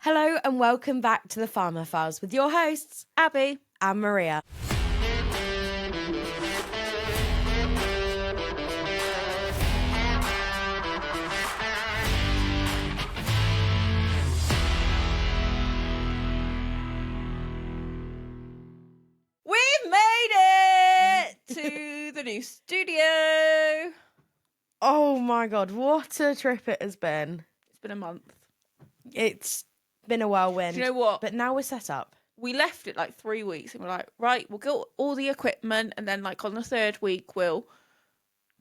Hello and welcome back to the Farmer Files with your hosts, Abby. and Maria. We've made it to the new studio. Oh my God, what a trip it has been. It's been a month. It's been a whirlwind. Do you know what? But now we're set up. We left it like 3 weeks and we're like, right, we'll get all the equipment and then like on the third week we'll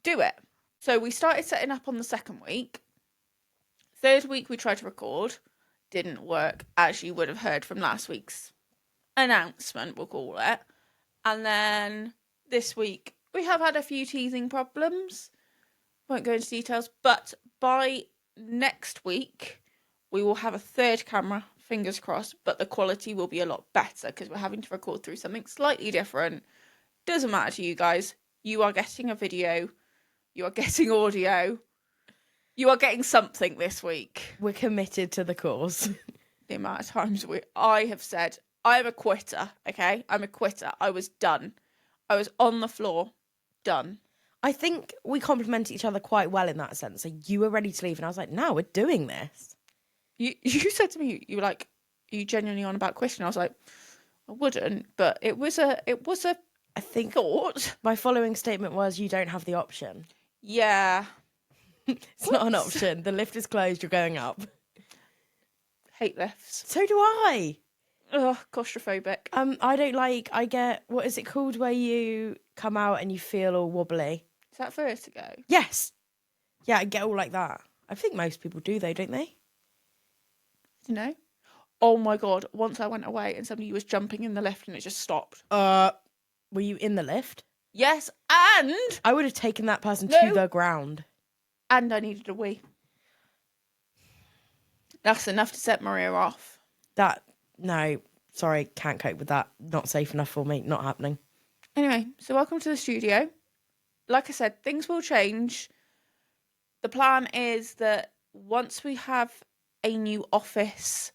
do it. So we started setting up on the second week. Third week we tried to record. Didn't work, as you would have heard from last week's announcement, we'll call it. And then this week we have had a few teething problems. Won't go into details, but by next week we will have a third camera, fingers crossed, but the quality will be a lot better because we're having to record through something slightly different. Doesn't matter to you guys. You are getting a video. You are getting audio. You are getting something this week. We're committed to the cause. The amount of times I have said, I'm a quitter, okay? I'm a quitter. I was done. I was on the floor, done. I think we complement each other quite well in that sense. So you were ready to leave and I was like, no, we're doing this. You said to me, you were like, are you genuinely on about quitting? I was like, I wouldn't, but it was a I think thought. my following statement was, you don't have the option. Yeah. It's not an option. The lift is closed, you're going up. Hate lifts. So do I. Ugh, claustrophobic. I don't like, I get, what is it called where you come out and you feel all wobbly? Is that vertigo? Yes. Yeah, I get all like that. I think most people do though, don't they? You know? Oh my God. Once I went away and somebody was jumping in the lift and it just stopped. Were you in the lift? Yes, and I would have taken that person to the ground. I needed a wee. That's enough to set Maria off. No, sorry, can't cope with that. Not safe enough for me, not happening. Anyway, so welcome to the studio. Like I said, things will change. The plan is that once we have a new office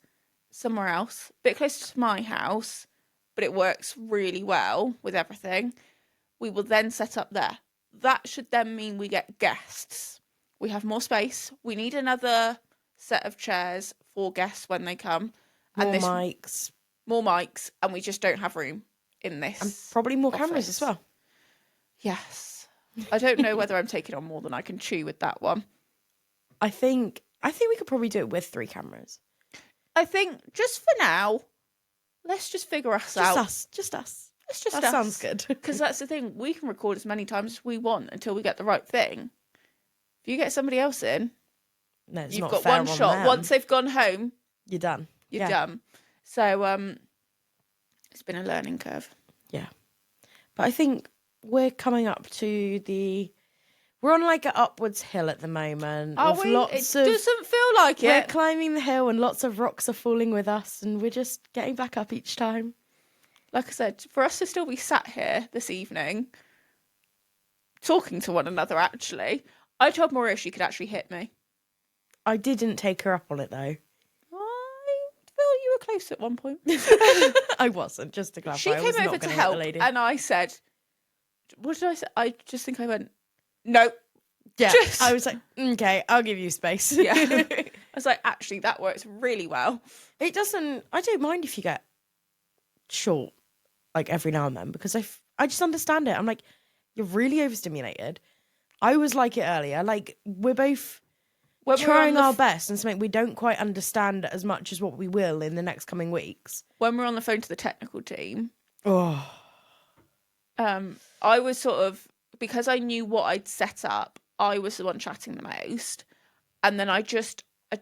somewhere else, a bit closer to my house, but it works really well with everything, we will then set up there. That should then mean we get guests. We have more space. We need another set of chairs for guests when they come. More mics, and we just don't have room in this. and probably more office. cameras as well. Yes. I don't know whether I'm taking on more than I can chew with that one. I think we could probably do it with 3 cameras. I think just for now, let's just figure us out. Just us. It's just That us. sounds good. Because that's the thing. We can record as many times as we want until we get the right thing. If you get somebody else in, No, it's you've not got fair one on shot. them. Once they've gone home, You're done. you're done. So it's been a learning curve. Yeah. But I think we're coming up to we're on like an upwards hill at the moment. Are with we? Lots It of, doesn't feel like we're it. climbing the hill and lots of rocks are falling with us and we're just getting back up each time. Like I said, for us to still be sat here this evening, talking to one another, actually, I told Maria she could actually hit me. I didn't take her up on it though. I feel you were close at one point. I wasn't, just to clarify. She I was came not over to gonna hit the help, lady. and I said, what did I say? I just think I went, no. Yeah, Just- I was like, okay, I'll give you space. Yeah. I was like, actually, that works really well. It doesn't, I don't mind if you get short, like every now and then, because I just understand it. I'm like, you're really overstimulated. I was like it earlier. Like, we're both When trying we're on our best and something we don't quite understand as much as what we will in the next coming weeks. when we're on the phone to the technical team, Oh, I was sort of, because I knew what I'd set up, I was the one chatting the most. And then I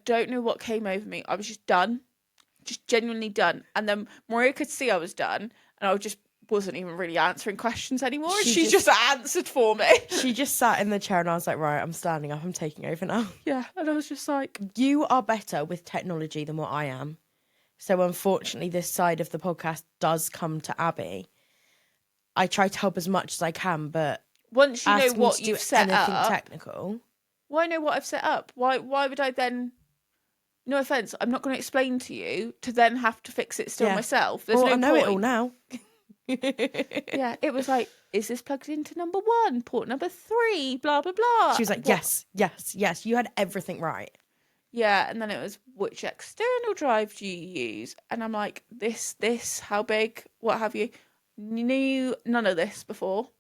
don't know what came over me. I was just done. Just genuinely done. And then Maria could see I was done. And I just wasn't even really answering questions anymore. She just answered for me. she just sat in the chair and I was like, right, I'm standing up. I'm taking over now. Yeah. And I was just like, You are better with technology than what I am. So unfortunately, this side of the podcast does come to Abby. I try to help as much as I can, but once you know ask me what to do you've set anything up, technical. why know what I've set up? Why would I then no offense, I'm not going to explain to you to then have to fix it still Yeah. myself. There's Well, no I know point. it all now. Yeah, it was like, is this plugged into number 1, port number 3, blah, blah, blah. She was like, What- yes. You had everything right. Yeah, and then it was, which external drive do you use? And I'm like, this, how big, what have you? Knew none of this before.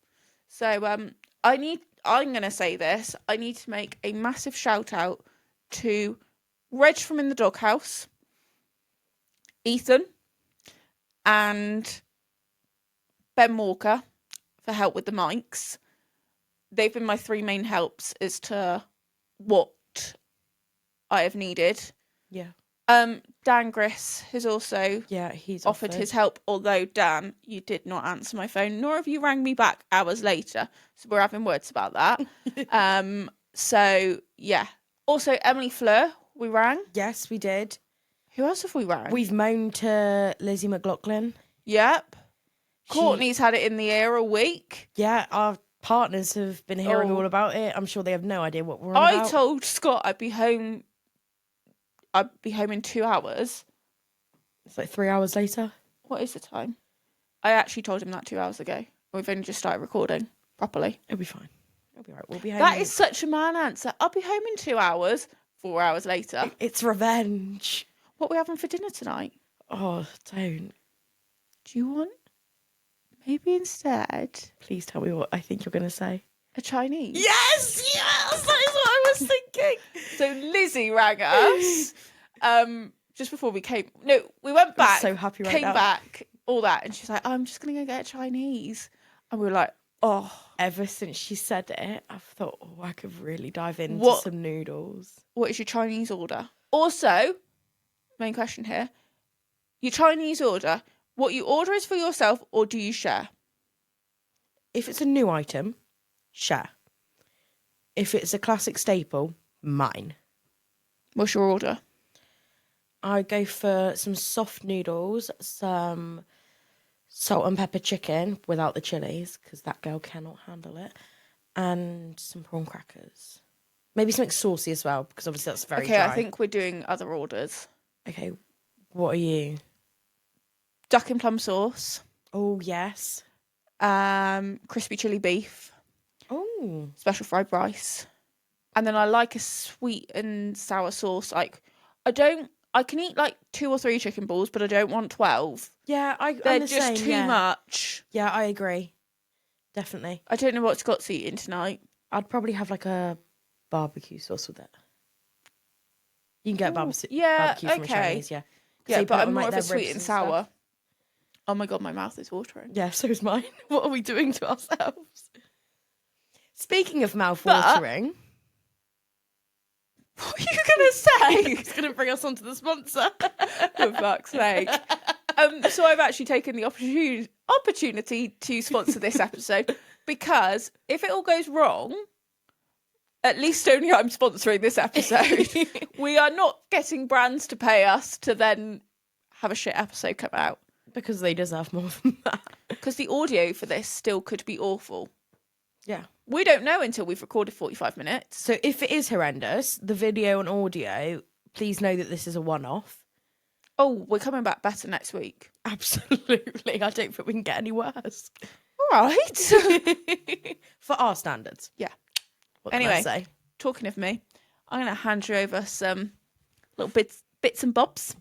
So I'm going to say this. I need to make a massive shout out to Reg from In the Doghouse, Ethan, and Ben Walker for help with the mics. They've been my 3 main helps as to what I have needed. Yeah. Dan Griss has also He's offered his help, although Dan, you did not answer my phone, nor have you rang me back hours later. So we're having words about that. So yeah. Also Emily Fleur, we rang. Yes, we did. Who else have we rang? We've moaned to Lizzie McLaughlin. Yep. Courtney's had it in the air a week. Yeah, our partners have been hearing Oh. all about it. I'm sure they have no idea what we're on I about. told Scott I'd be home in 2 hours. It's like 3 hours later. What is the time? I actually told him that 2 hours ago. We've only just started recording properly. It'll be fine. It'll be right. We'll be home. That is such a man answer. I'll be home in 2 hours. 4 hours later. It's revenge. What are we having for dinner tonight? Oh, don't. Do you want maybe instead Please tell me what I think you're going to say. a Chinese? Yes! That is what I was thinking. So Lizzie rang us just before we came. No, we went back. so happy right came now. back, all that, and she's like, "I'm just gonna go get a Chinese," and we were like, "Oh." Ever since she said it, I've thought, I could really dive into What- some noodles. What is your Chinese order? Also, main question here: your Chinese order. What you order is for yourself, or do you share? If it's a new item, share. If it's a classic staple, mine. What's your order? I go for some soft noodles, some salt and pepper chicken without the chilies, because that girl cannot handle it, and some prawn crackers. Maybe something saucy as well, because obviously that's very Okay, dry. I think we're doing other orders. Okay, what are you? Duck and plum sauce, Oh, yes. crispy chili beef, Oh, special fried rice, and then I like a sweet and sour sauce. Like, I can eat like 2 or 3 chicken balls, but I don't want 12. yeah, They're I'm the just same, too yeah. much. Yeah, I agree. Definitely. I don't know what Scott's eating tonight. I'd probably have like a barbecue sauce with it. You can get barbecue yeah, from a okay. Chinese, yeah. 'Cause Yeah, they put but it I'm on, more like, of a their ribs sweet and stuff. sour. Oh my god, my mouth is watering. Yeah, so is mine. What are we doing to ourselves? Speaking of mouth-watering, What are you gonna say? it's going to bring us on to the sponsor. For fuck's sake. So I've actually taken the opportunity to sponsor this episode, because if it all goes wrong, at least only I'm sponsoring this episode. We are not getting brands to pay us to then have a shit episode come out, Because they deserve more than that. because the audio for this still could be awful. Yeah. We don't know until we've recorded 45 minutes. So if it is horrendous, the video and audio, please know that this is a one-off. Oh, we're coming back better next week. Absolutely. I don't think we can get any worse. All right. For our standards. Yeah. What can I Anyway. say? Talking of me, I'm going to hand you over some little bits and bobs.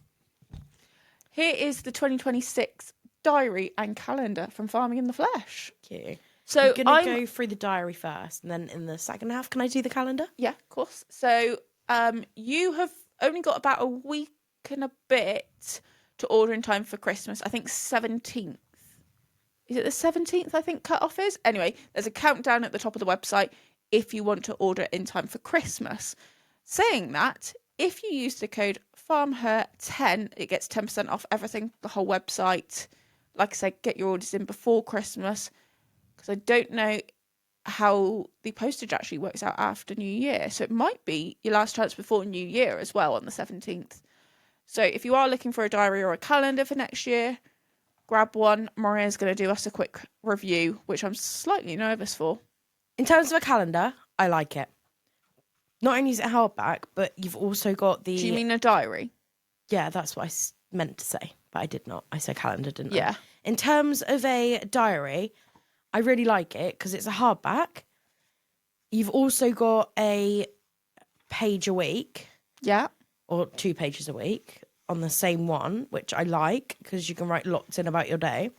Here is the 2026 diary and calendar from Farming in the Flesh. Thank you. So I'm going to go through the diary first, and then in the second half, can I do the calendar? Yeah, of course. So you have only got about a week and a bit to order in time for Christmas. I think 17th. Is it the 17th, I think, cut-off is? Anyway, there's a countdown at the top of the website if you want to order in time for Christmas. Saying that, if you use the code FARMHER10, it gets 10% off everything, the whole website. Like I said, get your orders in before Christmas, because I don't know how the postage actually works out after New Year. So it might be your last chance before New Year as well on the 17th. So if you are looking for a diary or a calendar for next year, grab one. Maria's going to do us a quick review, which I'm slightly nervous for. In terms of a calendar, I like it. not only is it hardback, but you've also got the. Do you mean a diary? Yeah, that's what I meant to say, but I did not. I said calendar, didn't I? Yeah. In terms of a diary, I really like it because it's a hardback. You've also got a page a week Yeah. or 2 pages a week on the same one, which I like because you can write lots in about your day.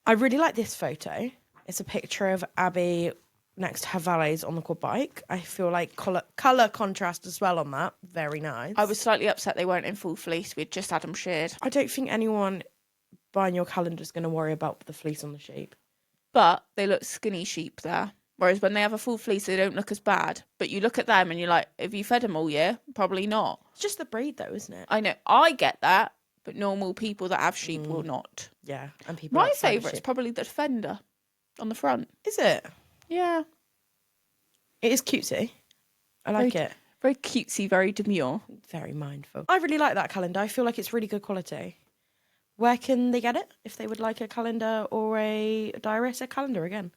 I really like this photo. It's a picture of Abby next to her valets on the quad bike. I feel like colour contrast as well on that. Very nice. I was slightly upset they weren't in full fleece. We'd just had them sheared. I don't think anyone buying your calendar is going to worry about the fleece on the sheep. But they look skinny sheep there. Whereas when they have a full fleece, they don't look as bad. But you look at them and you're like, have you fed them all year? Probably not. It's just the breed though, isn't it? I know. I get that. But normal people that have sheep will not. Yeah. And people My outside of favourite's sheep. probably the Defender on the front. Is it? Yeah. It is cutesy. I like Very- it. Very cutesy, very demure. Very mindful. I really like that calendar. I feel like it's really good quality. Where can they get it if they would like a calendar or a diary? I said calendar again.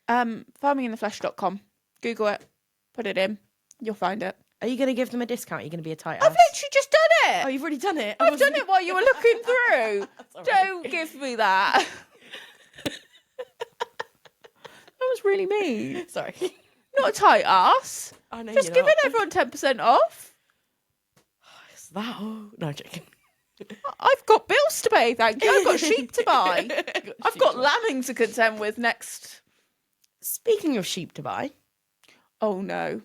Farmingintheflesh.com. Google it. Put it in. You'll find it. Are you going to give them a discount? Are you going to be a tight I've ass? literally just done Oh, it. you've already done it? I've done it while you were looking through. Sorry. Don't give me that. That was really mean. Sorry. Not a tight ass. I know Just you're giving not. everyone 10% off. Is that all? No, I'm joking. I've got bills to pay, thank you. I've got sheep to buy. I've sheep got to buy. lambing to contend with next. Speaking of sheep to buy, Oh no.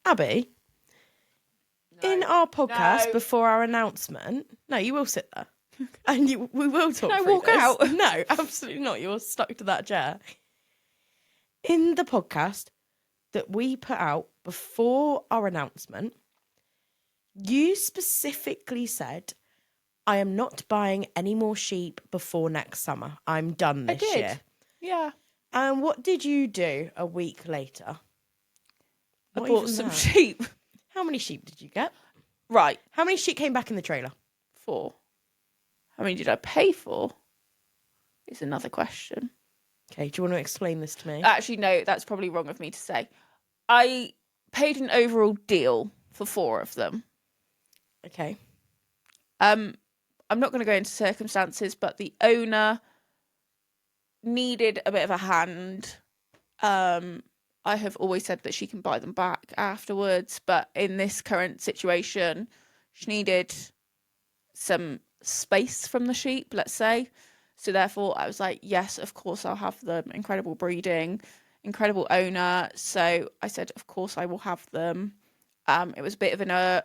Abby, in our podcast No. before our announcement, no, you will sit there. And we will talk. Can I through walk this. out? No, absolutely not. You're stuck to that chair. In the podcast that we put out before our announcement, you specifically said, I am not buying any more sheep before next summer. I'm done I this did. year. Yeah. And what did you do a week later? I Not bought even some that. sheep. How many sheep did you get? Right. How many sheep came back in the trailer? 4. How many did I pay for? Is another question. Okay, do you want to explain this to me? Actually, no, that's probably wrong of me to say. I paid an overall deal for 4 of them. Okay. I'm not going to go into circumstances, but the owner needed a bit of a hand. I have always said that she can buy them back afterwards, but in this current situation, she needed some space from the sheep, let's say. So therefore, I was like, yes, of course, I'll have them. Incredible breeding, incredible owner. So I said, of course, I will have them. It was a bit of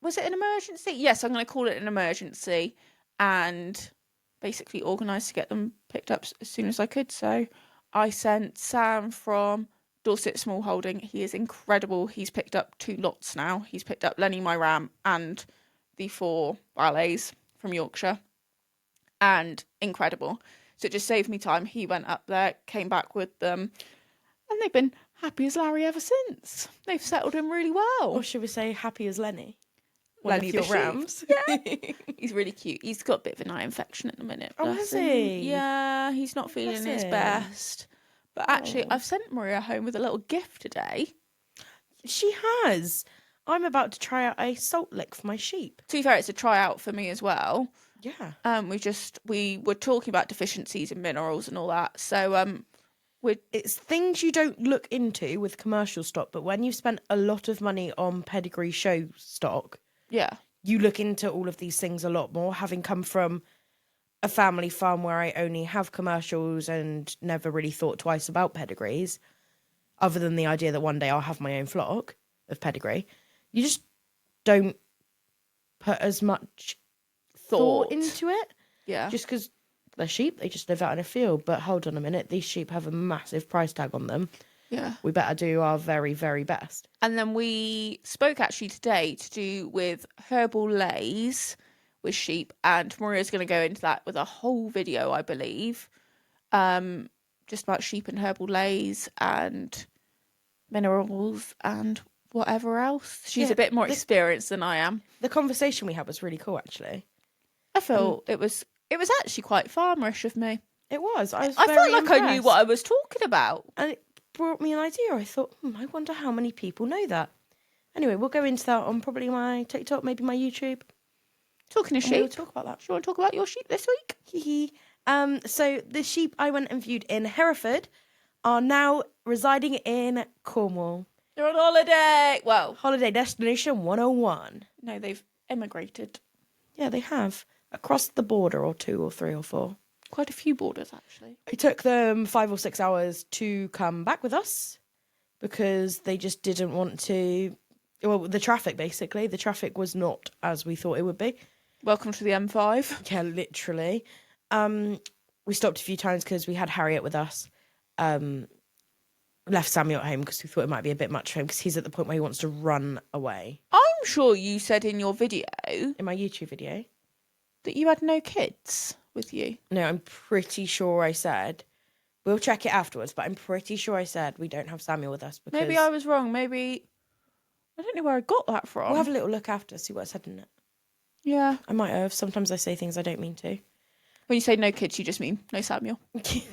was it an emergency? Yes, I'm going to call it an emergency, and basically organised to get them picked up as soon as I could. So I sent Sam from Dorset Small Holding. He is incredible. He's picked up 2 lots now. He's picked up Lenny, my ram, and the 4 valets from Yorkshire. And incredible. So it just saved me time. He went up there, came back with them, and they've been happy as Larry ever since. They've settled in really well. Or should we say happy as Lenny? One Lenny of your the sheep. rams. Yeah. He's really cute. He's got a bit of an eye infection at the minute. Oh, bless has him. he? Yeah, he's not feeling Bless his him. best. But actually, Oh. I've sent Maria home with a little gift today. She has. I'm about to try out a salt lick for my sheep. To be fair, it's a tryout for me as well. Yeah. We were talking about deficiencies in minerals and all that. So It's things you don't look into with commercial stock, but when you've spent a lot of money on pedigree show stock, yeah. you look into all of these things a lot more, having come from a family farm where I only have commercials and never really thought twice about pedigrees, other than the idea that one day I'll have my own flock of pedigree. You just don't put as much thought into it. Yeah. Just because they're sheep, they just live out in a field. But hold on a minute, these sheep have a massive price tag on them. Yeah. We better do our very, very best. And then we spoke actually today to do with herbal lays with sheep, and Maria's going to go into that with a whole video, I believe, just about sheep and herbal lays and minerals and whatever else. She's Yeah, a bit more the- experienced than I am. The conversation we had was really cool, actually. I felt it was actually quite farmerish of me. It was. I I felt very like I knew impressed. what I was talking about. And brought me an idea. I thought, I wonder how many people know that. Anyway, we'll go into that on probably my TikTok, maybe my YouTube. Talking of And we'll sheep, talk about that. do you want to talk about your sheep this week? Hee. So the sheep I went and viewed in Hereford are now residing in Cornwall. They're on holiday. Well, Holiday destination 101. no, they've emigrated. Yeah, they have. Across the border, or 2 or 3 or 4. Quite a few borders, actually. It took them 5 or 6 hours to come back with us because they just didn't want to. Well, the traffic, basically. The traffic was not as we thought it would be. Welcome to the M5. Yeah, literally. We stopped a few times because we had Harriet with us. Left Samuel at home because we thought it might be a bit much for him because he's at the point where he wants to run away. I'm sure you said in your video In my YouTube video. that you had no kids with you. No, I'm pretty sure I said. We'll check it afterwards, but I'm pretty sure I said we don't have Samuel with us because Maybe I was wrong. Maybe I don't know where I got that from. we'll have a little look after, see what I said in it. Yeah. I might have. Sometimes I say things I don't mean to. When you say no kids, you just mean no Samuel.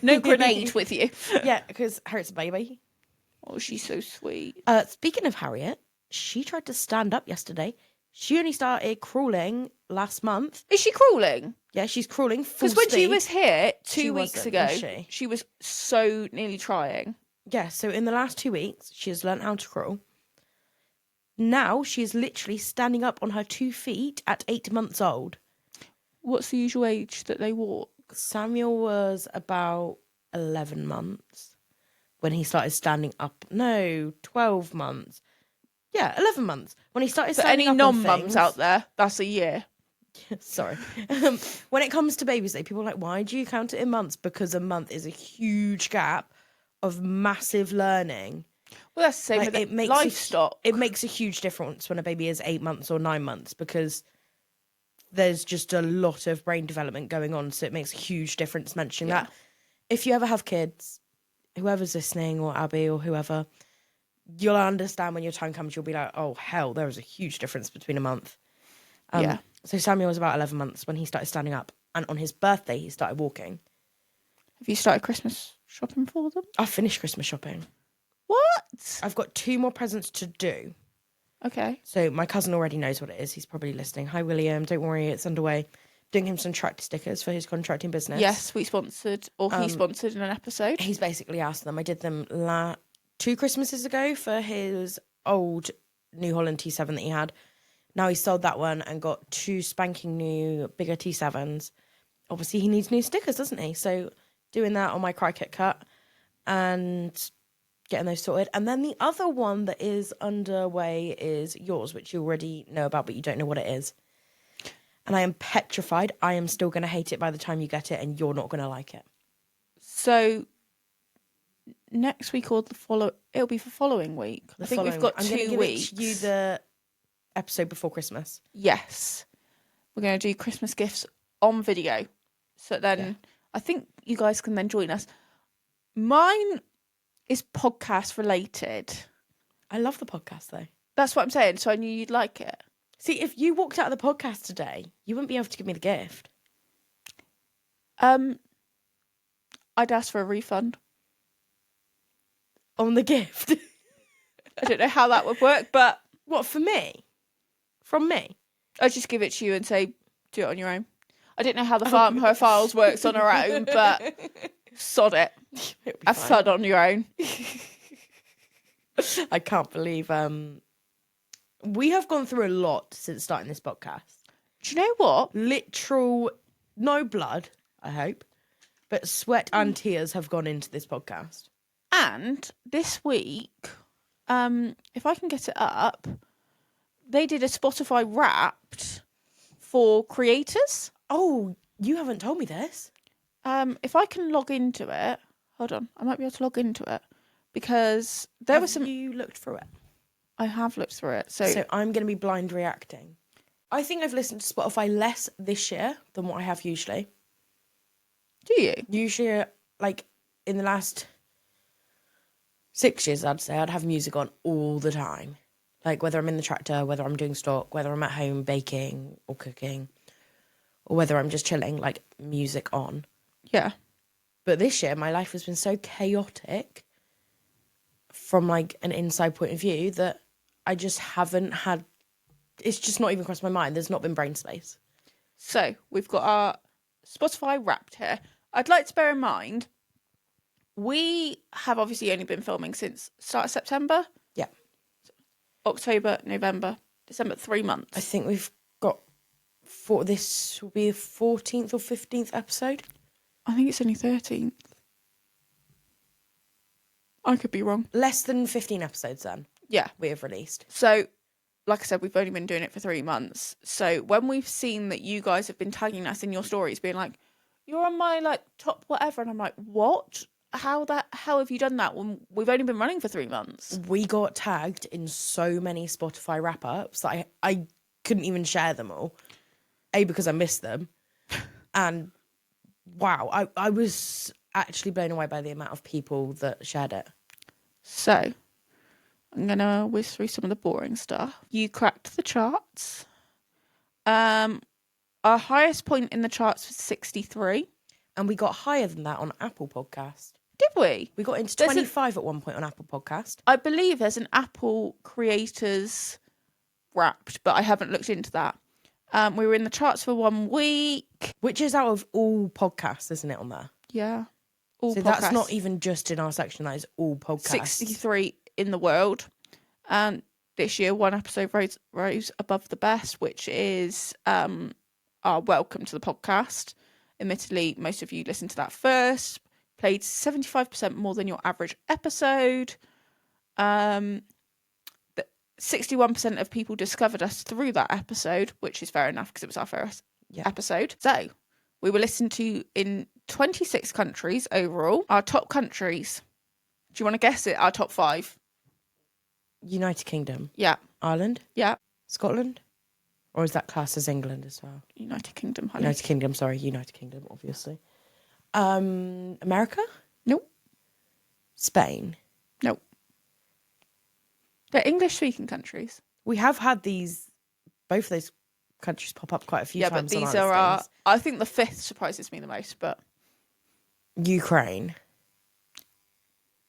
No grenade with you. Yeah, because Harriet's a baby. Oh, she's so sweet. Speaking of Harriet, she tried to stand up yesterday. She only started crawling last month. Is she crawling? Yeah, she's crawling full Because when she speed. was here She 2 weeks wasn't, ago, was she? was so nearly trying. Yeah, so in the last 2 weeks, she has learnt how to crawl. Now she is literally standing up on her 2 feet at 8 months old. What's the usual age that they walk? Samuel was about 11 months when he started standing up. No, 12 months. Yeah, 11 months. When he started For standing any up on non-mums things. out there, that's a year. Sorry. When it comes to babies, though, people are like, why do you count it in months? Because a month is a huge gap of massive learning. Well, that's the same Like, with makes livestock. It makes a huge difference when a baby is 8 months or 9 months because there's just a lot of brain development going on. So it makes a huge difference mentioning that. If you ever have kids, whoever's listening or Abby or whoever, you'll understand when your time comes, you'll be like, oh, hell, there is a huge difference between a month. Yeah. So Samuel was about 11 months when he started standing up. And on his birthday, he started walking. Have you started Christmas shopping for them? I finished Christmas shopping. What? I've got 2 more presents to do. Okay. So my cousin already knows what it is. He's probably listening. Hi, William. Don't worry, it's underway. Doing him some tractor stickers for his contracting business. Yes, we sponsored, or he sponsored in an episode. He's basically asked them. I did them 2 Christmases ago for his old New Holland T7 that he had. Now he's sold that one and got 2 spanking new, bigger T7s. Obviously, he needs new stickers, doesn't he? So doing that on my Cry-Kit cut and getting those sorted. And then the other one that is underway is yours, which you already know about, but you don't know what it is. And I am petrified. I am still going to hate it by the time you get it, and you're not going to like it. So next week or it'll be for following week. I think we've got I'm 2 gonna give weeks. it to you the episode before Christmas. Yes. We're going to do Christmas gifts on video. So then I think you guys can then join us. Mine is podcast related. I love the podcast, though. That's what I'm saying. So I knew you'd like it. See, if you walked out of the podcast today, you wouldn't be able to give me the gift. I'd ask for a refund. On the gift? I don't know how that would work, but What, for me? From me? I'd just give it to you and say, do it on your own. I don't know how her files works on her own, but sod it. Have fun on your own. I can't believe we have gone through a lot since starting this podcast. Do you know what? Literal, no blood, I hope, but sweat and tears have gone into this podcast. And this week, if I can get it up, they did a Spotify Wrapped for creators. Oh, you haven't told me this. If I can log into it, hold on, I might be able to log into it because there was some. You looked through it. I have looked through it, so I'm going to be blind reacting. I think I've listened to Spotify less this year than what I have usually. do you? Usually, like, in the last 6 years, I'd say I'd have music on all the time. Like, whether I'm in the tractor, whether I'm doing stock, whether I'm at home baking or cooking, or whether I'm just chilling, like, music on. Yeah. But this year, my life has been so chaotic. from like an inside point of view that I just haven't had. It's just not even crossed my mind. There's not been brain space. So we've got our Spotify Wrapped here. I'd like to bear in mind, we have obviously only been filming since start of September. Yeah. October, November, December, 3 months. I think we've got this will be the 14th or 15th episode. I think it's only 13th. I could be wrong. Less than 15 episodes then Yeah. we have released. So, like I said, we've only been doing it for 3 months. So when we've seen that you guys have been tagging us in your stories, being like, you're on my like top whatever, and I'm like, what? How have you done that when we've only been running for 3 months? We got tagged in so many Spotify wrap-ups that I couldn't even share them all. A, because I missed them. And wow, I was actually blown away by the amount of people that shared it. So I'm going to whiz through some of the boring stuff. You cracked the charts. Our highest point in the charts was 63. And we got higher than that on Apple Podcast. Did we? We got into 25 at one point on Apple Podcast. I believe there's an Apple Creators Wrapped, but I haven't looked into that. We were in the charts for 1 week. Which is out of all podcasts, isn't it, on there? Yeah. All So podcasts. that's not even just in our section, that is all podcasts. 63 in the world. And this year, one episode rose above the best, which is our welcome to the podcast. Admittedly, most of you listened to that first. Played 75% more than your average episode. 61% of people discovered us through that episode, which is fair enough because it was our first episode. So we were listened to in 26 countries overall. Our top countries. Do you want to guess it? Our top 5. United Kingdom. Yeah. Ireland. Yeah. Scotland. Or is that classed as England as well? United Kingdom, honey. United Kingdom, sorry. United Kingdom, obviously. America? Nope. Spain? Nope. They're English-speaking countries. We have had both of those countries pop up quite a few times. Yeah, but these on our are our... listings. I think the 5th surprises me the most, but... Ukraine.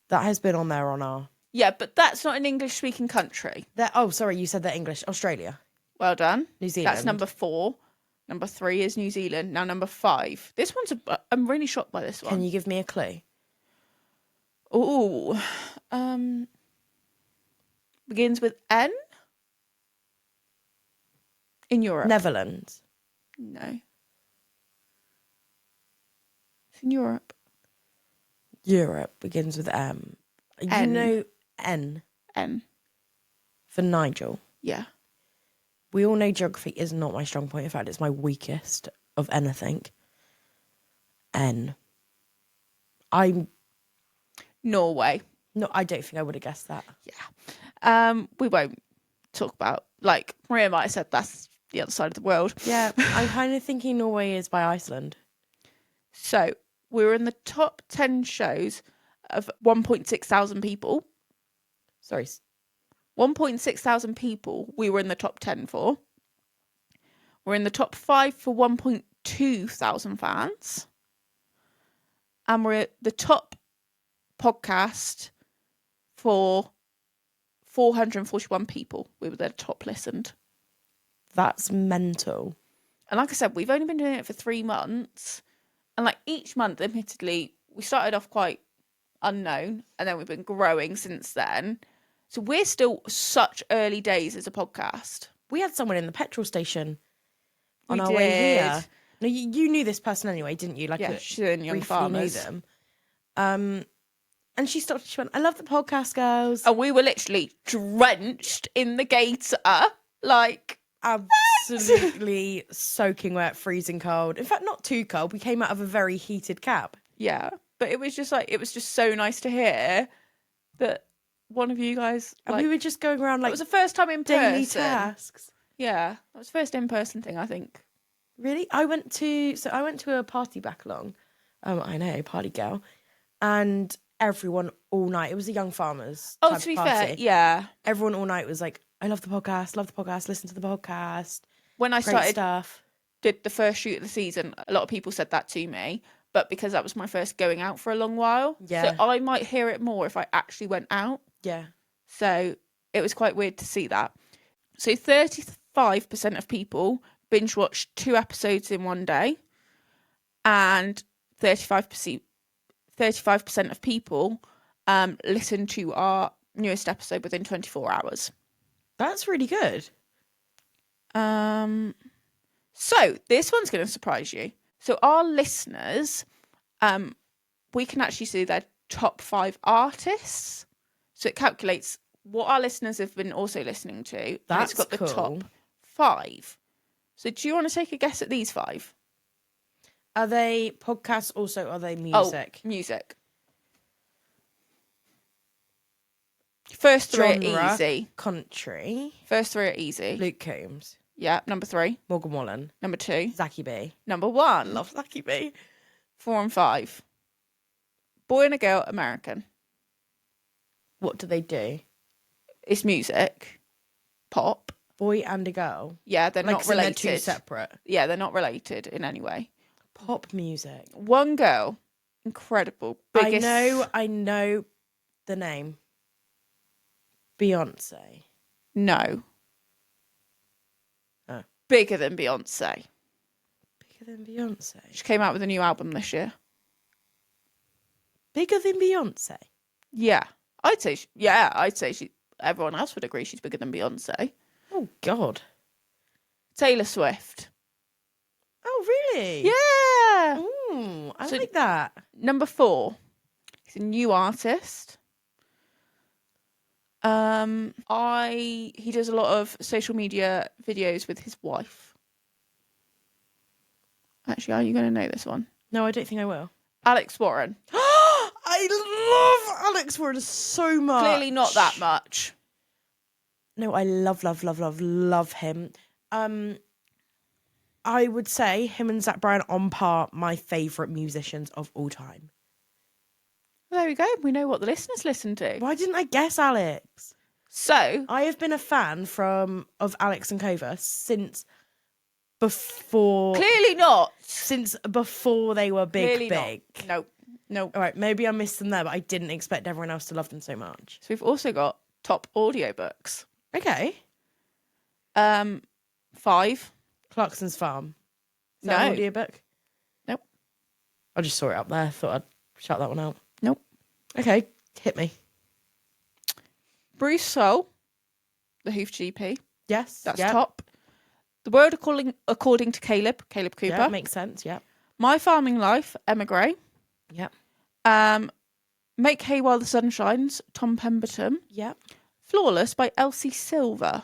That has been on there on our... Yeah, but that's not an English-speaking country. Oh, sorry, you said that English. Australia. Well done. New Zealand. That's number 4. Number 3 is New Zealand. Now number 5. This one's... I'm really shocked by this one. Can you give me a clue? Ooh. Begins with N? In Europe. Netherlands. No. It's in Europe. Europe begins with M. You N. know N N. for Nigel. Yeah. We all know geography is not my strong point. In fact, it's my weakest of anything. N. Norway. No, I don't think I would have guessed that. Yeah. We won't talk about, like, Maria might have said that's the other side of the world. Yeah, I'm kind of thinking Norway is by Iceland. So we were in the top 10 shows of 1.6 thousand people. Sorry. 1.6 thousand people we were in the top 10 for. We're in the top 5 for 1.2 thousand fans. And we're at the top podcast for 441 people. We were the top listened. That's mental. And like I said, we've only been doing it for 3 months. And like each month, admittedly, we started off quite unknown and then we've been growing since then. So we're still such early days as a podcast. We had someone in the petrol station on We our way did. here. No, you knew this person anyway, didn't you? Like, Yeah, she's in Young briefly Farmers. knew them. And she stopped. She went, "I love the podcast, girls." And we were literally drenched in the gator. Like, Absolutely soaking wet, freezing cold. In fact, not too cold. We came out of a very heated cab. yeah. But it was just so nice to hear that one of you guys, And like, we were just going around it like was the first time in daily person. tasks. Yeah, that was the first in-person thing, I think. Really? I went to a party back along. I know, party girl. And everyone all night, it was a Young Farmers Oh, type to be party. fair, yeah. Everyone all night was like, I love the podcast, listen to the podcast. When I Great started stuff. did the first shoot of the season, a lot of people said that to me, but because that was my first going out for a long while, Yeah. so I might hear it more if I actually went out. Yeah. So it was quite weird to see that. So 35% of people binge watched 2 episodes in one day, and 35% of people listened to our newest episode within 24 hours. That's really good. So this one's going to surprise you. So our listeners, we can actually see their top 5 artists. So it calculates what our listeners have been also listening to. And That's it's got the cool. top 5. So do you want to take a guess at these 5? Are they podcasts also? Are they music? Oh, music. First 3 are Genre, easy. Country. First 3 are easy. Luke Combs. Yeah, number 3. Morgan Wallen. Number 2. Zachy B. Number 1. Love Zachy B. 4 and 5. Boy and a Girl, American. What do they do? It's music. Pop. Boy and a girl. Yeah, they're not so related. They're two separate. Yeah, they're not related in any way. Pop music. One girl. Incredible. Biggest... I know the name. Beyonce. No. Oh. Bigger than Beyonce. Bigger than Beyonce. She came out with a new album this year. Bigger than Beyonce. Yeah. I'd say she... Everyone else would agree she's bigger than Beyonce. Oh, God. Taylor Swift. Oh, really? Yeah. Ooh, I So- like that. Number 4. He's a new artist. He does a lot of social media videos with his wife. Actually, are you going to know this one? No, I don't think I will. Alex Warren. I love Alex Warren so much. Clearly not that much. No, I love him. I would say him and Zach Bryan on par, my favourite musicians of all time. There we go. We know what the listeners listen to. Why didn't I guess Alex? So, I have been a fan of Alex and Cova since before clearly not. since before they were big. Clearly not. No. All right, maybe I missed them there, but I didn't expect everyone else to love them so much. So we've also got top audiobooks. Okay. 5. Clarkson's Farm. Is that an No. audiobook? Nope. I just saw it up there. Thought I'd shout that one out. Nope. Okay, hit me. Bruce Soul, The Hoof GP. Yes. That's yep. top. The World According to Caleb Cooper. Yeah, makes sense. Yeah. My Farming Life, Emma Gray. Yep. Make Hay While the Sun Shines, Tom Pemberton. Yep. Flawless by Elsie Silver.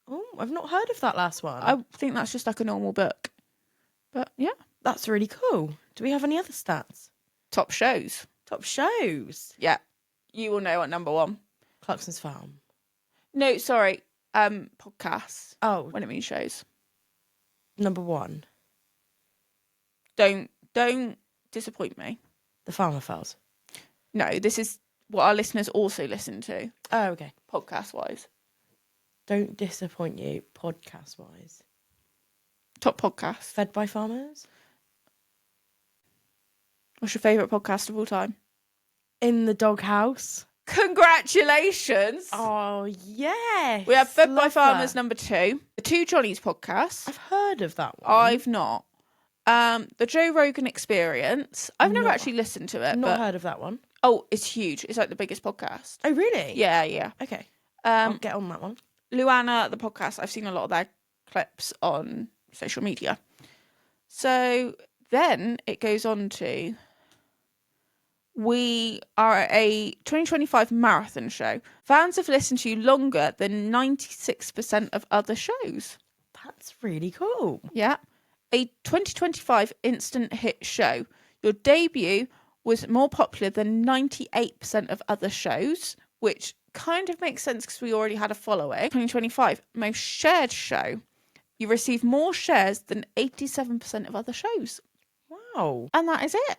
Oh, I've not heard of that last one. I think that's just like a normal book. But yeah. That's really cool. Do we have any other stats? Top shows. Top shows. Yeah. You will know at number 1. Clarkson's Farm. No, sorry. Podcasts. Oh, When it means shows. number 1. Don't disappoint me. The Farmer Files. No, this is what our listeners also listen to, Oh, okay. podcast wise. Don't disappoint you, podcast wise. Top podcast. Fed by Farmers. What's your favourite podcast of all time? In the Doghouse. Congratulations. Oh, yes. We have Fed by Love Farmers that. number 2. The Two Johnnies podcast. I've heard of that one. I've not. The Joe Rogan Experience. I've never Not- actually listened to it, not but heard of that one. oh, it's huge. It's like the biggest podcast. Oh, really? Yeah. Okay. I'll Um, get on that one. Luana, the podcast. I've seen a lot of their clips on social media. So then it goes on to, we are a 2025 marathon show. Fans have listened to you longer than 96% of other shows. That's really cool. Yeah. A 2025 instant hit show. Your debut was more popular than 98% of other shows, which kind of makes sense because we already had a following. 2025 most shared show. You received more shares than 87% of other shows. Wow. And that is it.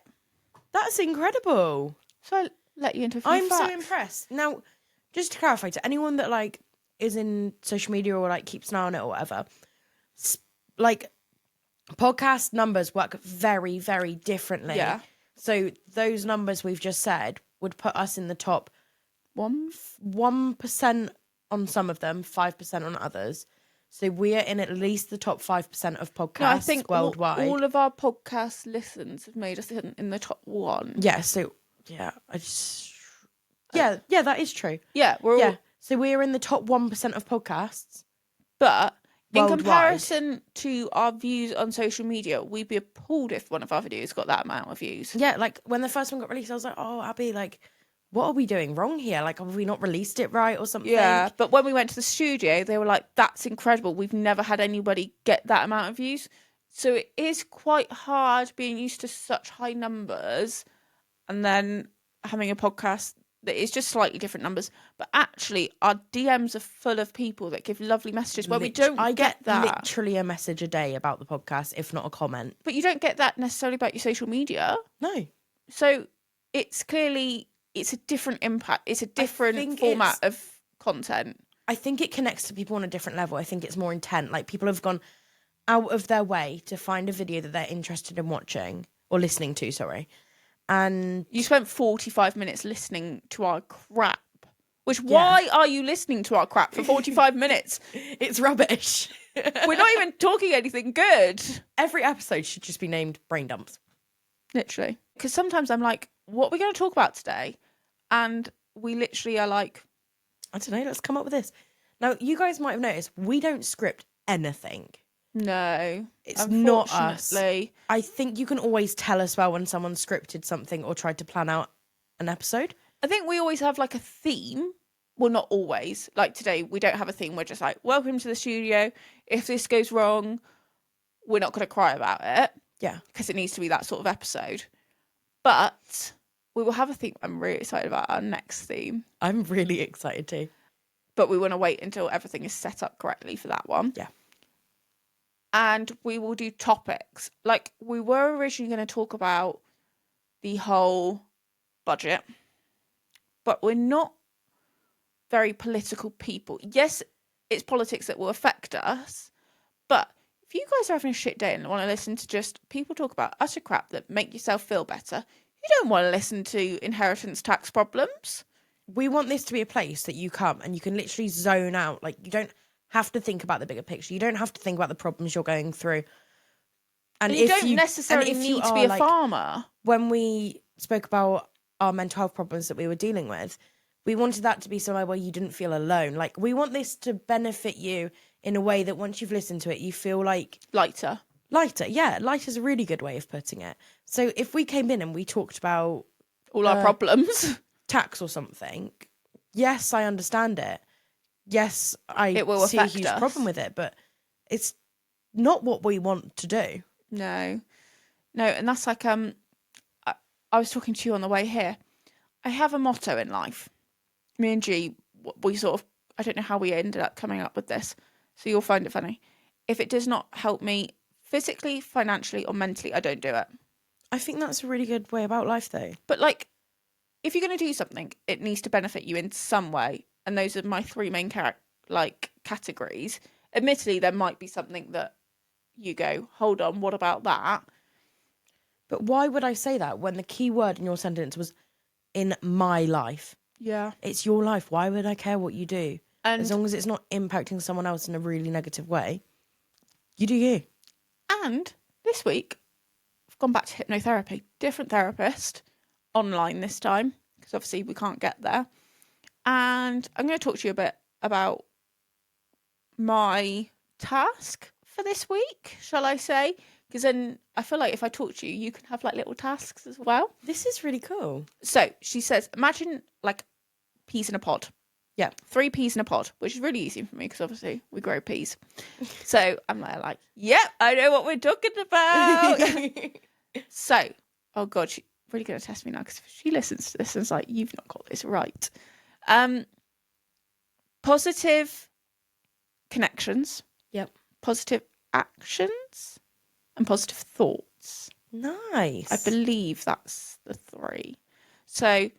That's incredible. So I let you into a few I'm so facts. impressed. Now, just to clarify, to anyone that like is in social media or like keeps an eye on it or whatever, like podcast numbers work very, very differently. Yeah. So those numbers we've just said would put us in the top 1% on some of them, 5% on others. So we are in at least the top 5% of podcasts No, I think worldwide. all of our podcast listens have made us in the top 1. Yeah, so yeah, that is true. Yeah, we're all, So we're in the top 1% of podcasts. but in Worldwide. comparison to our views on social media, we'd be appalled if one of our videos got that amount of views. Yeah, like when the first one got released, I was like, oh, Abby, like, what are we doing wrong here? Like, have we not released it right or something? Yeah, but when we went to the studio, they were like, that's incredible. We've never had anybody get that amount of views. So it is quite hard being used to such high numbers and then having a podcast that is just slightly different numbers. But actually, our DMs are full of people that give lovely messages where we don't I get that. literally a message a day about the podcast, if not a comment. But you don't get that necessarily about your social media. No. So it's clearly, it's a different impact. It's a different format of content. I think it connects to people on a different level. I think it's more intent. Like, people have gone out of their way to find a video that they're interested in watching or listening to, sorry. And you spent 45 minutes listening to our crap. Why are you listening to our crap for 45 minutes? It's rubbish. We're not even talking anything good. Every episode should just be named Brain Dumps. Literally. Because sometimes I'm like, what are we going to talk about today? And we literally are like, I don't know, let's come up with this. Now, you guys might have noticed, we don't script anything. No. It's not us. I think you can always tell as well when someone scripted something or tried to plan out an episode. I think we always have like a theme. Well, not always. Like today, we don't have a theme. We're just like, welcome to the studio. If this goes wrong, we're not going to cry about it. Yeah. Because it needs to be that sort of episode. But we will have a theme. I'm really excited about our next theme. I'm really excited too. But we want to wait until everything is set up correctly for that one. Yeah. And we will do topics. Like, we were originally going to talk about the whole budget. But we're not very political people. Yes, it's politics that will affect us. But if you guys are having a shit day and want to listen to just people talk about utter crap that make yourself feel better, you don't want to listen to inheritance tax problems. We want this to be a place that you come and you can literally zone out. Like, you don't have to think about the bigger picture. You don't have to think about the problems you're going through. And you don't necessarily need to be a farmer. When we spoke about our mental health problems that we were dealing with, we wanted that to be somewhere where you didn't feel alone. Like, we want this to benefit you in a way that once you've listened to it, you feel like... Lighter. Yeah, lighter is a really good way of putting it. So if we came in and we talked about... all our problems. Tax or something, yes, I understand it. Yes, it will see a affect huge us. problem with it, but it's not what we want to do. No, and that's like I was talking to you on the way here. I have a motto in life. Me and G, we sort of, I don't know how we ended up coming up with this, so you'll find it funny. If it does not help me physically, financially, or mentally, I don't do it. I think that's a really good way about life, though. But like, if you're going to do something, it needs to benefit you in some way. And those are my three main categories. Admittedly, there might be something that you go, hold on, what about that? But why would I say that when the key word in your sentence was in my life? Yeah. It's your life. Why would I care what you do? And as long as it's not impacting someone else in a really negative way, you do you. And this week, I've gone back to hypnotherapy. Different therapist, online this time, because obviously we can't get there. And I'm going to talk to you a bit about my task for this week, shall I say? Because then I feel like if I talk to you, you can have like little tasks as well. This is really cool. So she says, imagine like peas in a pod. Yeah. 3 peas in a pod, which is really easy for me because obviously we grow peas. So I'm like, yep, I know what we're talking about. So, oh God, she's really going to test me now because if she listens to this and is like, you've not got this right. Positive connections. Yep. Positive actions and positive thoughts. Nice. I believe that's the 3. So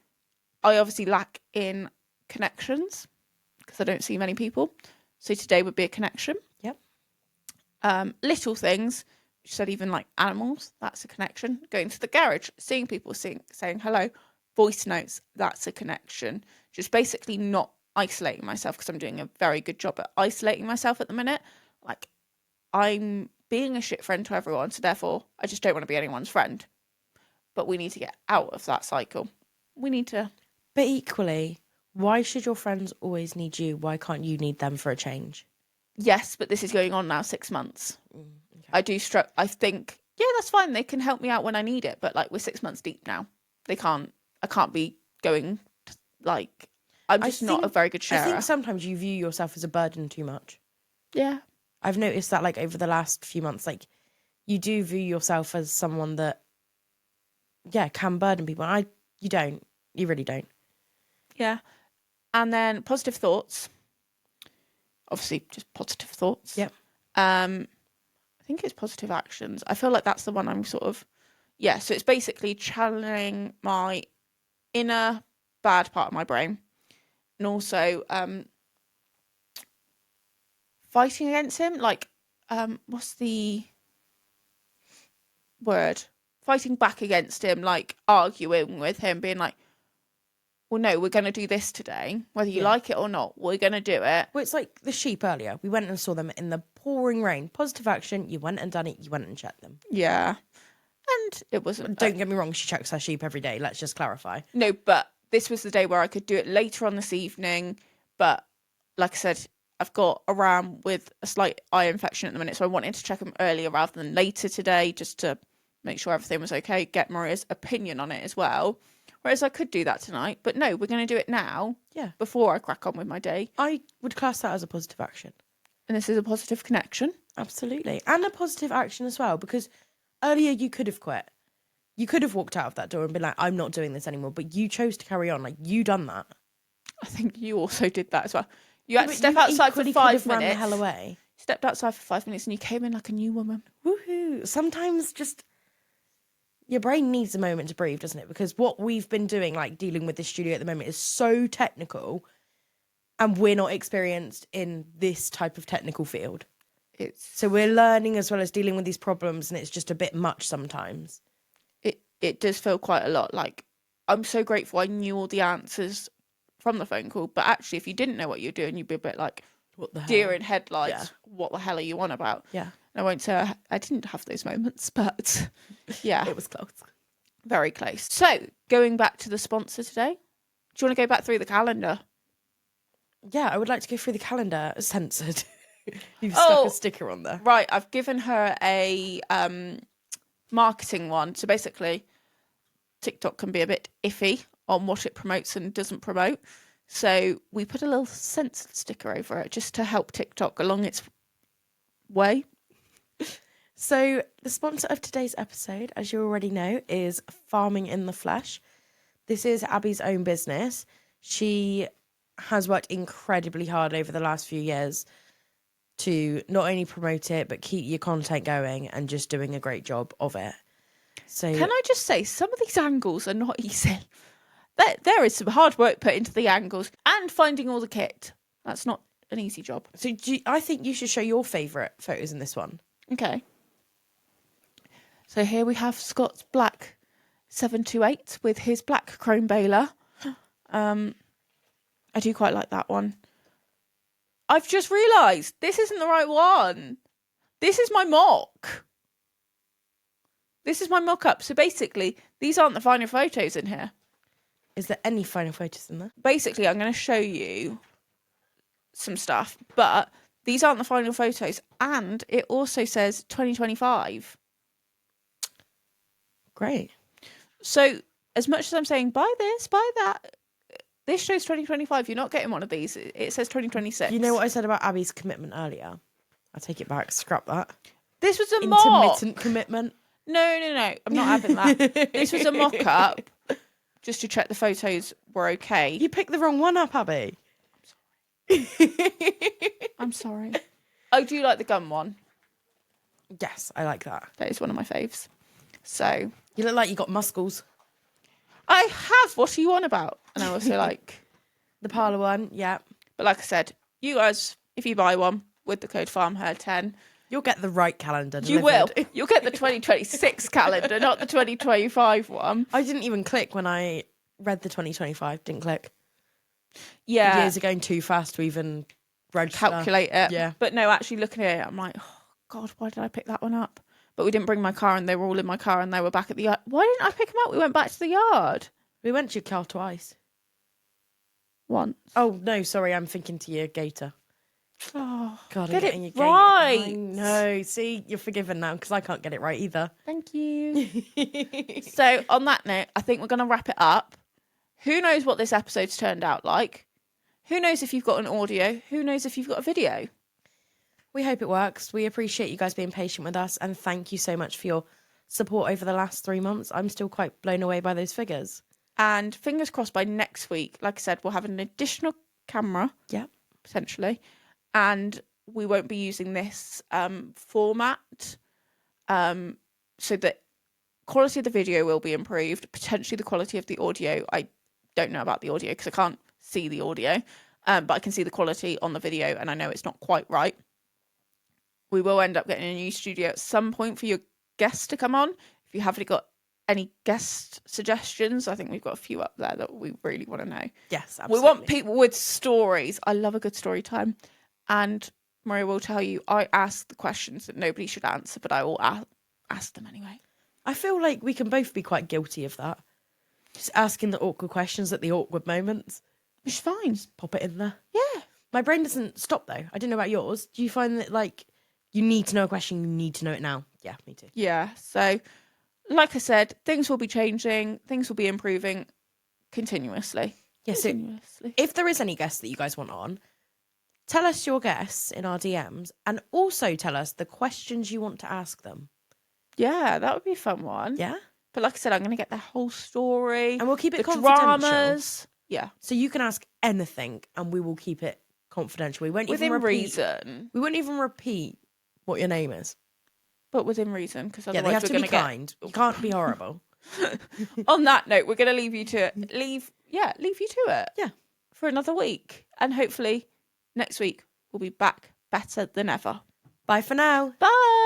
I obviously lack in connections because I don't see many people. So today would be a connection. Yep. Little things, she said, even like animals, that's a connection. Going to the garage, seeing people, saying hello, voice notes, that's a connection. Just basically not isolating myself, because I'm doing a very good job at isolating myself at the minute. Like, I'm being a shit friend to everyone, so therefore I just don't want to be anyone's friend. But we need to get out of that cycle. We need to... But equally, why should your friends always need you? Why can't you need them for a change? Yes, but this is going on now 6 months. Okay. I think, yeah, that's fine. They can help me out when I need it. But like, we're 6 months deep now. I can't be going like, I'm just not a very good sharer. I think sometimes you view yourself as a burden too much. Yeah. I've noticed that like over the last few months, like you do view yourself as someone that, yeah, can burden people. You don't. You really don't. Yeah. And then positive thoughts. Obviously, just positive thoughts. Yep. I think it's positive actions. I feel like that's the one I'm sort of... Yeah, so it's basically channeling my inner bad part of my brain. And also fighting against him. Like, what's the word? Fighting back against him, like arguing with him, being like, well, no, we're going to do this today. Whether you like it or not, we're going to do it. Well, it's like the sheep earlier. We went and saw them in the pouring rain. Positive action. You went and done it. You went and checked them. Yeah. And it wasn't... Don't get me wrong. She checks her sheep every day. Let's just clarify. No, but this was the day where I could do it later on this evening. But like I said, I've got a ram with a slight eye infection at the minute. So I wanted to check him earlier rather than later today, just to make sure everything was okay. Get Maria's opinion on it as well. Whereas I could do that tonight. But no, we're going to do it now. Yeah. Before I crack on with my day. I would class that as a positive action. And this is a positive connection. Absolutely. And a positive action as well, because earlier you could have quit. You could have walked out of that door and been like, I'm not doing this anymore. But you chose to carry on. Like, you done that. I think you also did that as well. You had to step outside for 5 minutes. Run the hell away. Stepped outside for 5 minutes and you came in like a new woman. Woohoo. Sometimes just your brain needs a moment to breathe, doesn't it? Because what we've been doing, like dealing with this studio at the moment, is so technical, and we're not experienced in this type of technical field. So we're learning as well as dealing with these problems, and it's just a bit much sometimes. It does feel quite a lot. Like, I'm so grateful I knew all the answers from the phone call, but actually if you didn't know what you're doing, you'd be a bit like, what the hell? Deer in headlights. Yeah. What the hell are you on about? Yeah. And I won't say I didn't have those moments, but yeah. It was close. Very close. So, going back to the sponsor today, do you want to go back through the calendar? Yeah, I would like to go through the calendar. Censored. You've stuck a sticker on there. Right, I've given her a marketing one. So basically, TikTok can be a bit iffy on what it promotes and doesn't promote. So we put a little censored sticker over it just to help TikTok along its way. So the sponsor of today's episode, as you already know, is Farming in the Flesh. This is Abby's own business. She has worked incredibly hard over the last few years to not only promote it, but keep your content going and just doing a great job of it. So can I just say, some of these angles are not easy. There is some hard work put into the angles and finding all the kit. That's not an easy job. So I think you should show your favourite photos in this one. Okay. So here we have Scott's black 728 with his black chrome baler. I do quite like that one. I've just realised this isn't the right one. This is my mock. This is my mock-up. So basically, these aren't the final photos in here. Is there any final photos in there? Basically, I'm going to show you some stuff, but these aren't the final photos. And it also says 2025. Great. So as much as I'm saying, buy this, buy that, this shows 2025. You're not getting one of these. It says 2026. You know what I said about Abby's commitment earlier? I take it back. Scrap that. This was a mock. Intermittent commitment. No. I'm not having that. This was a mock-up just to check the photos were okay. You picked the wrong one up, Abby. I'm sorry. I do like the gun one. Yes, I like that. That is one of my faves. So You look like you got muscles. I have. What are you on about? And I also like the parlour one. Yeah. But like I said, you guys, if you buy one with the code FARMHER10, you'll get the right calendar delivered. You will. You'll get the 2026 calendar, not the 2025 one. I didn't even click when I read the 2025. Didn't click. Yeah. Years are going too fast to even register. Calculate it. Yeah. But no, actually looking at it, I'm like, oh God, why did I pick that one up? But we didn't bring my car, and they were all in my car, and they were back at the yard. Why didn't I pick them up? We went back to the yard We went to your car twice. once. Oh, no, sorry. I'm thinking to your gator. Oh, God, I'm get getting it your right. gator. I know. See, you're forgiven now because I can't get it right either. Thank you. So on that note, I think we're going to wrap it up. Who knows what this episode's turned out like? Who knows if you've got an audio? Who knows if you've got a video? We hope it works. We appreciate you guys being patient with us, and thank you so much for your support over the last 3 months. I'm still quite blown away by those figures. And fingers crossed by next week, like I said, we'll have an additional camera. Yeah. Potentially. And we won't be using this format. So the quality of the video will be improved. Potentially the quality of the audio. I don't know about the audio because I can't see the audio. But I can see the quality on the video, and I know it's not quite right. We will end up getting a new studio at some point for your guests to come on. If you haven't got any guest suggestions, I think we've got a few up there that we really want to know. Yes, absolutely. We want people with stories. I love a good story time. And Maria will tell you, I ask the questions that nobody should answer, but I will ask them anyway. I feel like we can both be quite guilty of that. Just asking the awkward questions at the awkward moments. Which is fine. Just pop it in there. Yeah. My brain doesn't stop, though. I don't know about yours. Do you find that, like, you need to know a question, you need to know it now? Yeah, me too. Yeah. So, like I said, things will be changing. Things will be improving continuously. Yes. Yeah, so if there is any guests that you guys want on, tell us your guests in our DMs, and also tell us the questions you want to ask them. Yeah, that would be a fun one. Yeah. But like I said, I'm going to get the whole story. And we'll keep it the confidential. Dramas. Yeah. So you can ask anything, and we will keep it confidential. We won't within even repeat, reason. We won't even repeat what your name is. But within reason, because otherwise they have we're to be going to kind. You can't be horrible. On that note, we're going to leave you to leave you to it. Yeah. For another week, and hopefully next week we'll be back better than ever. Bye for now. Bye.